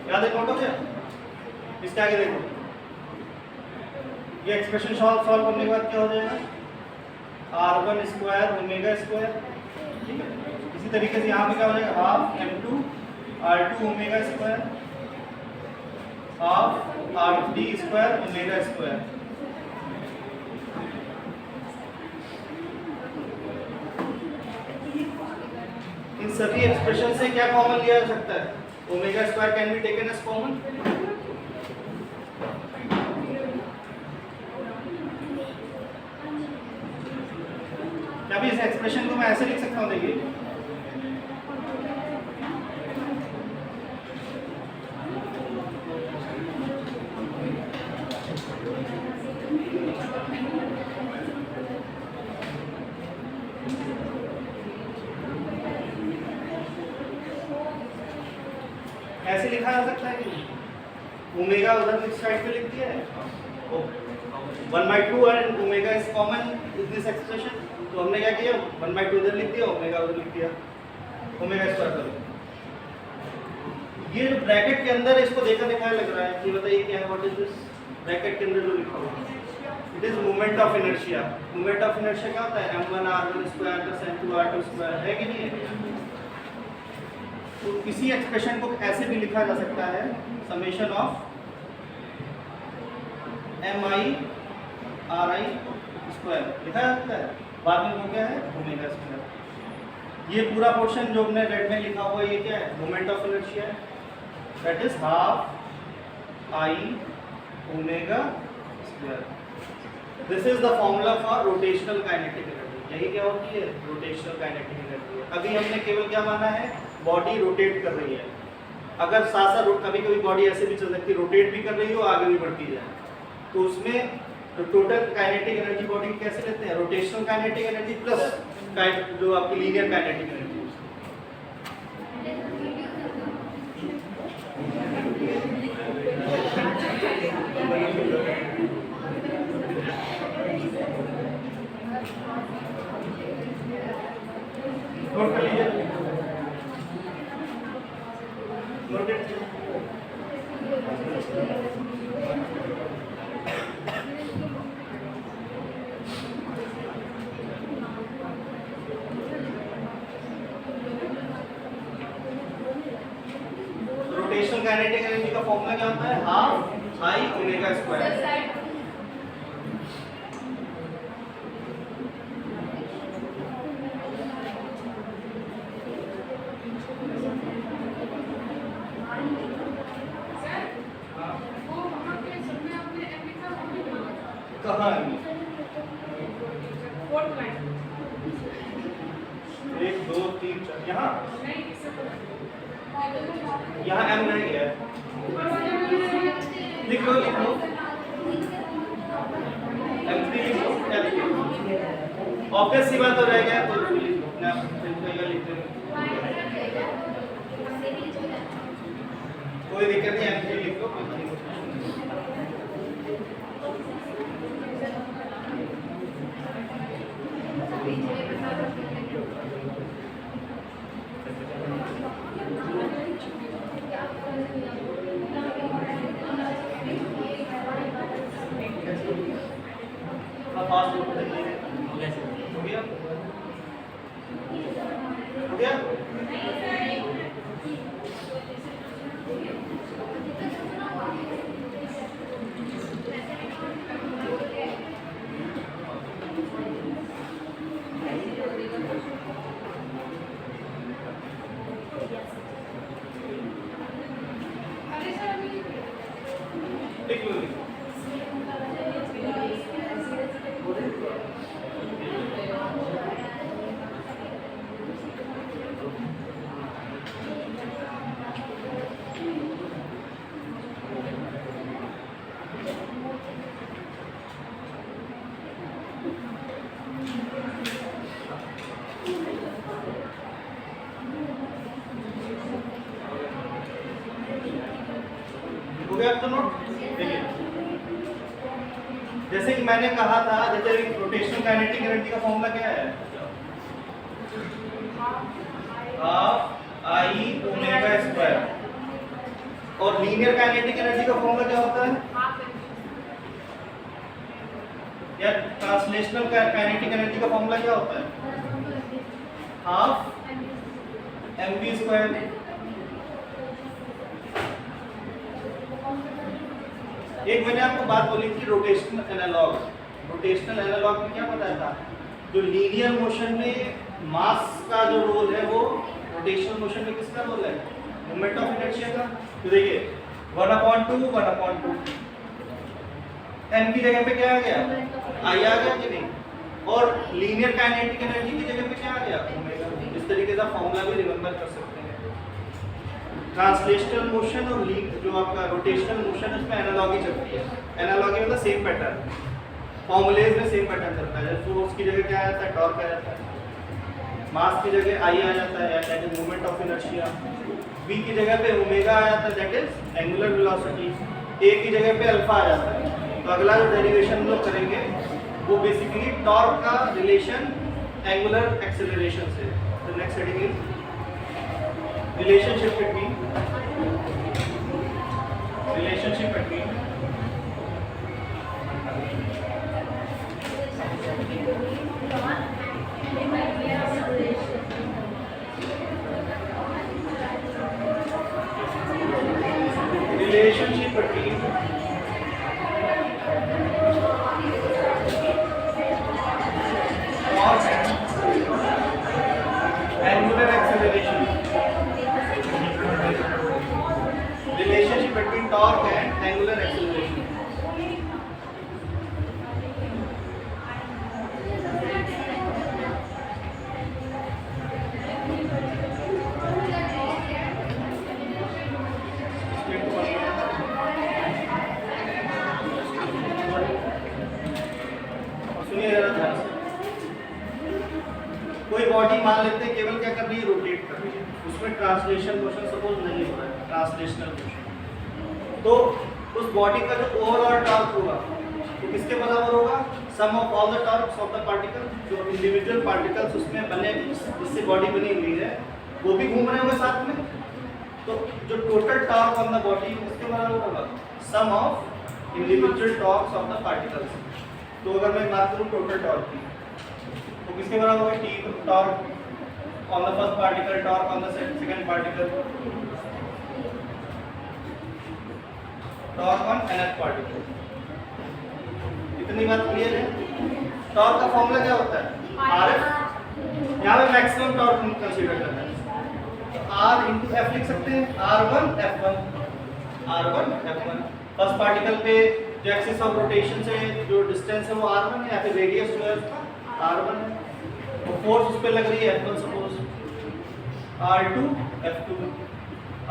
याद है नोट हो गया? इसके आगे देखो, ये एक्सप्रेशन सॉल्व करने के बाद क्या हो जाएगा? r1 स्क्वायर ओमेगा स्क्वायर, ठीक है। इसी तरीके से यहाँ पे क्या हो जाएगा? Half m2 r2 omega square half r3 square omega square. इन सभी एक्सप्रेशन से क्या कॉमन लिया जा सकता है? Omega square can be taken as common. क्या भी इस एक्सप्रेशन को मैं ऐसे लिख सकता हूँ? देखिए, ऐसे लिखा जा सकता है कि ओमेगा उधर इस साइड पे लिख दिया है, 1/2 और omega is common in this expression. तो हमने क्या किया? 1/2 इधर लिख दिया, ओमेगा उधर लिख दिया, ओमेगा स्क्वायर कर दिया। ये जो ब्रैकेट के अंदर है, इसको देखा दिखाया लग रहा है, ये बताइए क्या है? What is this? ब्रैकेट के अंदर जो लिखा हुआ है, it is moment of inertia. Moment of inertia क्या होता है? m1 r1 square plus m2 r2 square, है कि नहीं है? तो इसी एक्सप्रेशन को ऐसे भी लिखा जा सकता है, summation of mi ri square लिखा जा सकता है। बाद में वो क्या है? Omega square. ये पूरा पोर्शन जो हमने रेड में लिखा हुआ है, ये क्या है? मोमेंट ऑफ इनर्शिया है, that is half i omega square. This is the formula for rotational kinetic energy. यही क्या होती है? Rotational kinetic energy. अभी हमने केवल क्या माना है? बॉडी रोटेट कर रही है। अगर साथ साथ कभी कभी बॉडी ऐसे भी चल सकती है, रोटेट भी कर रही हो, आगे भी बढ़ती जाए, तो उसमें टोटल काइनेटिक एनर्जी बॉडी कैसे लेते हैं? रोटेशनल काइनेटिक एनर्जी प्लस जो आपकी लीनियर काइनेटिक एनर्जी। नोट कर लीजिए, नोट रोटेशनल काइनेटिक एनर्जी का फॉर्मूला क्या होता है? Half I omega square. कहाँ है? 1 2 3 4 यहाँ M रह गया है। लिख लो M3 लिख लो, क्या लिखो? ऑब्वियस सी बात तो रह गया, तो कोई दिक्कत नहीं, M3 लिख लो। हो गया? लिख लो, हो गया आपका नोट? देखिए, जैसे कि मैंने कहा था, जैसे रोटेशनल काइनेटिक एनर्जी का फॉर्मूला क्या है? Half I omega square. और लीनियर काइनेटिक एनर्जी का फॉर्मूला क्या होता है, या ट्रांसलेशनल काइनेटिक एनर्जी का फॉर्मूला क्या होता है, हाफ mv स्क्वायर। एक मैंने आपको बात बोली थी रोटेशनल एनालॉग। रोटेशनल एनालॉग में क्या बताया था, जो लीनियर मोशन में मास का जो रोल है वो रोटेशनल मोशन में किसका रोल है, मोमेंट ऑफ इनर्शिया का। तो देखिए 1/2 1/2 m की जगह पे क्या आ गया, आई आ गया कि नहीं, और लीनियर काइनेटिक एनर्जी की जगह पे क्या आ गया, ओमेगा। इस तरीके का फॉर्मूला भी रिमेंबर कर सकते हैं। ट्रांसलेशनल मोशन और जो आपका रोटेशनल मोशन उसमें एनालॉगी चलती है। एनालॉगी मतलब सेम पैटर्न, फॉर्मूलेज में सेम पैटर्न चलता है। जैसे फोर्स की जगह क्या आ जाता है, टॉर्क आ जाता है, मास की जगह आई आ जाता है that is moment of inertia, v की जगह पे ओमेगा आ जाता है that is angular velocity, a की जगह पे अल्फा आ जाता है। तो अगला जो डेरिवेशन हम लोग करेंगे वो बेसिकली टॉर्क का रिलेशन एंगुलर एक्सेलरेशन से। The next heading is relationship between torque and angular acceleration. Relationship between torque and angular acceleration. सुनिए जरा ध्यान से, कोई बॉडी मान लेते हैं केवल क्या कर रही है, रोटेट कर रही है, उसमें ट्रांसलेशन मोशन सपोज नहीं हो रहा है, ट्रांसलेशनल मोशन, तो उस बॉडी का जो ओवरऑल टॉर्क होगा वो किसके बराबर होगा, sum of all the torques of the particle. जो इंडिविजुअल पार्टिकल्स उसमें बने जिससे बॉडी बनी हुई है वो भी घूम रहे होंगे साथ में, तो जो total torque on the body उसके बराबर होगा sum of individual torques of the particles. तो अगर मैं बात करूँ टोटल टॉर्क की तो किसके बराबर होगा, T torque on the first particle, torque on the second particle, torque on nth particle. इतनी बात क्लियर है। टॉर्क का फॉर्मूला क्या होता है, RF। यहाँ पे मैक्सिमम टॉर्क हम कंसीडर करते हैं, तो R इंटू F लिख सकते हैं, R1 F1। फर्स्ट पार्टिकल पे जो एक्सिस ऑफ रोटेशन से जो डिस्टेंस है वो R1 है, या फिर रेडियस जो है उसका R1 है, तो फोर्स उस पे लग रही है F1 suppose, R2 F2,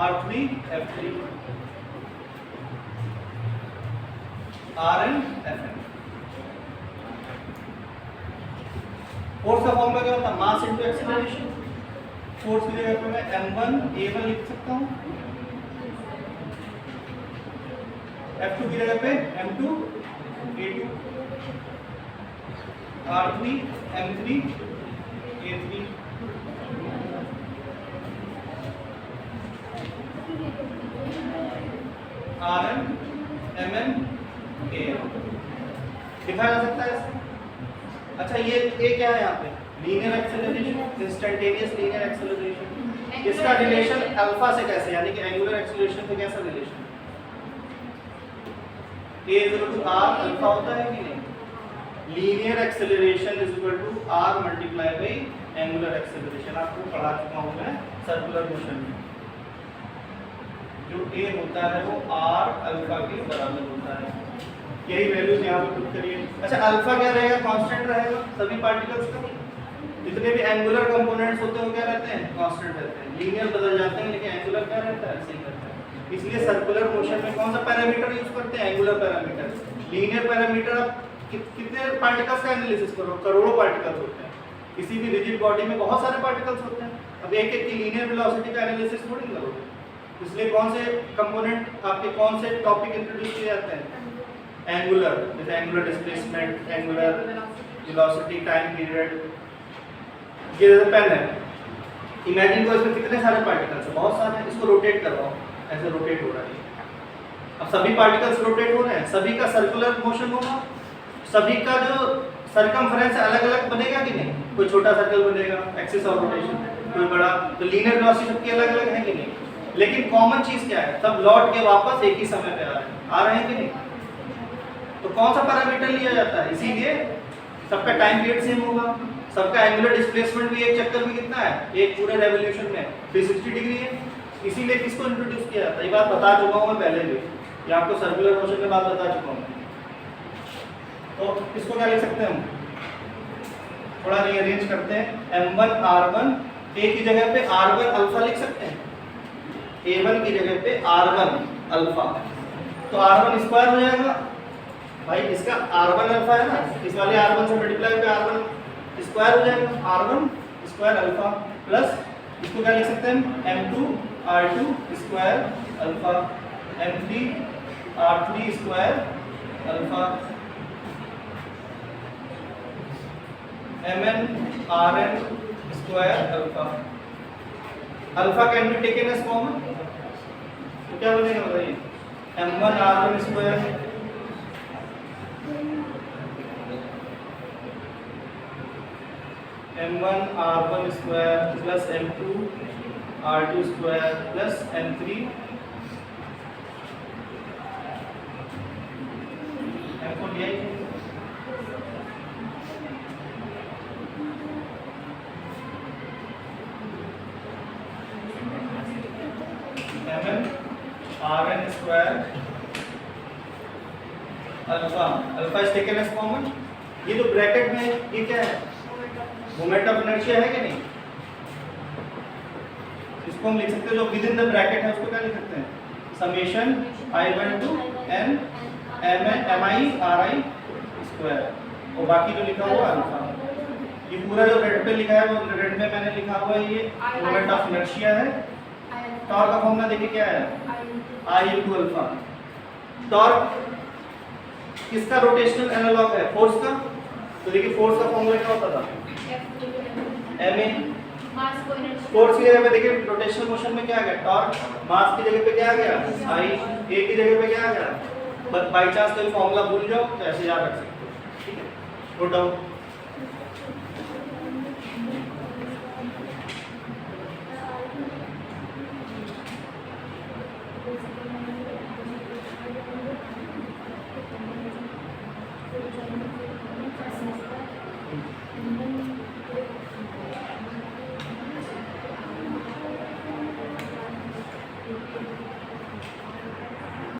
R3 F3, Rn Fn। Force का फॉर्मूला क्या होता है, मास इनटू एक्सीलरेशन। फोर्स की जगह पे मैं m1 a1 लिख सकता हूँ, F2 की जगह पे m2 a2, R3 m3 a3, Rn mn am। लिखा जा सकता है ऐसे। अच्छा ये क्या है यहाँ पे, linear acceleration, instantaneous linear acceleration. इसका रिलेशन अल्फा से कैसे, यानी कि एंगुलर एक्सेलरेशन से कैसा relation, a is equal to r alpha होता है कि नहीं, linear acceleration is equal to r multiply by angular acceleration. आपको पढ़ा चुका हूँ मैं सर्कुलर मोशन में, जो a होता है वो r अल्फा के बराबर होता है। यही वैल्यूज यहाँ पे पुट करिए। अच्छा अल्फा क्या रहेगा, कांस्टेंट रहेगा सभी पार्टिकल्स का, जितने भी एंगुलर कंपोनेंट्स होते हैं वो क्या रहते हैं, कांस्टेंट रहते हैं। लीनियर बदल जाते हैं लेकिन एंगुलर क्या रहता है, सेम रहता है। इसलिए सर्कुलर मोशन में कौन सा पैरामीटर यूज करते हैं, एंगुलर पैरामीटर। लीनियर पैरामीटर आप कितने पार्टिकल्स का एनालिसिस करो, करोड़ों पार्टिकल्स होते हैं। किसी भी रिजिड बॉडी में बहुत सारे पार्टिकल्स होते हैं, अब एक एक की लीनियर वेलोसिटी का एनालिसिस थोड़ी करोगे। इसलिए कौन से कंपोनेंट आपके कौन से टॉपिक इंट्रोड्यूस किए जाते हैं, एंगुलर, जैसे angular displacement, angular velocity, time period. ये जैसे पेन है, इमेजिन करो इसमें कितने सारे पार्टिकल्स हैं, बहुत सारे हैं। इसको रोटेट करवाओ, ऐसे रोटेट हो रहा है। अब सभी पार्टिकल्स रोटेट हो रहे हैं, सभी का सर्कुलर मोशन होगा, सभी का जो सरकमफेरेंस अलग अलग बनेगा कि नहीं? कोई छोटा सर्कल बनेगा, एक्सिस ऑफ रोटेशन, कोई बड़ा, तो लीनियर वेलोसिटी सबकी अलग अलग है कि नहीं? लेकिन कॉमन चीज क्या है? सब लौट के वापस एक ही समय पे आ रहे हैं कि नहीं? तो कौन सा पैरामीटर लिया जाता है? इसीलिए सबका टाइम पीरियड सेम होगा, सबका एंगुलर डिस्प्लेसमेंट भी एक चक्कर में कितना है, एक पूरे रेवोल्यूशन में 360 डिग्री है। इसीलिए किसको इंट्रोड्यूस किया जाता है? ये बात बता चुका हूँ मैं पहले भी, ये आपको सर्कुलर मोशन के बाद बता चुका हूँ। तो इसको क्या लिख सकते हैं हम? थोड़ा रीअरेंज करते हैं। m1 r1, a की जगह पे r1 अल्फा लिख सकते हैं, a1 की जगह पे r1 अल्फा, तो r1 स्क्वायर हो जाएगा भाई, इसका r1 अल्फा है ना, इस वाले r1 से मल्टीप्लाई पे r1 स्क्वायर हो जाएगा, r1 स्क्वायर अल्फा प्लस इसको क्या लिख सकते हैं? m2 r2 square alpha, m3 r3 square alpha, mn rn square alpha. Alpha can be taken as common, तो क्या बनेगा बताइए? m1 r1 square m1 r1 square plus m2 r2 square plus m3 m4 दिया ही mn rn square alpha, alpha is taken as common. ये जो bracket में ये क्या है? मोमेंट ऑफ इनर्शिया है कि नहीं? इसको हम लिख सकते हैं, जो विद इन द ब्रैकेट है उसको क्या लिख सकते हैं? Summation i1 to n mi ri square, और बाकी जो लिखा हुआ अल्फा। ये पूरा जो रेड पे लिखा है वो रेड में मैंने लिखा हुआ है, ये मोमेंट ऑफ इनर्शिया है। टॉर्क का फॉर्मूला देखिए क्या है? I equal alpha. टॉर्क किसका रोटेशनल एनालॉग है? फोर्स का। तो देखिए फोर्स का फॉर्मूला क्या होता था? ma। फोर्स की जगह पे देखिए रोटेशनल मोशन में क्या आ गया? टॉर्क। मास की जगह पे क्या आ गया? I। a की जगह पे क्या आ गया? बस बाई चांस कोई फॉर्मूला भूल जाओ तो ऐसे याद रख सकते हो, ठीक है? Note down.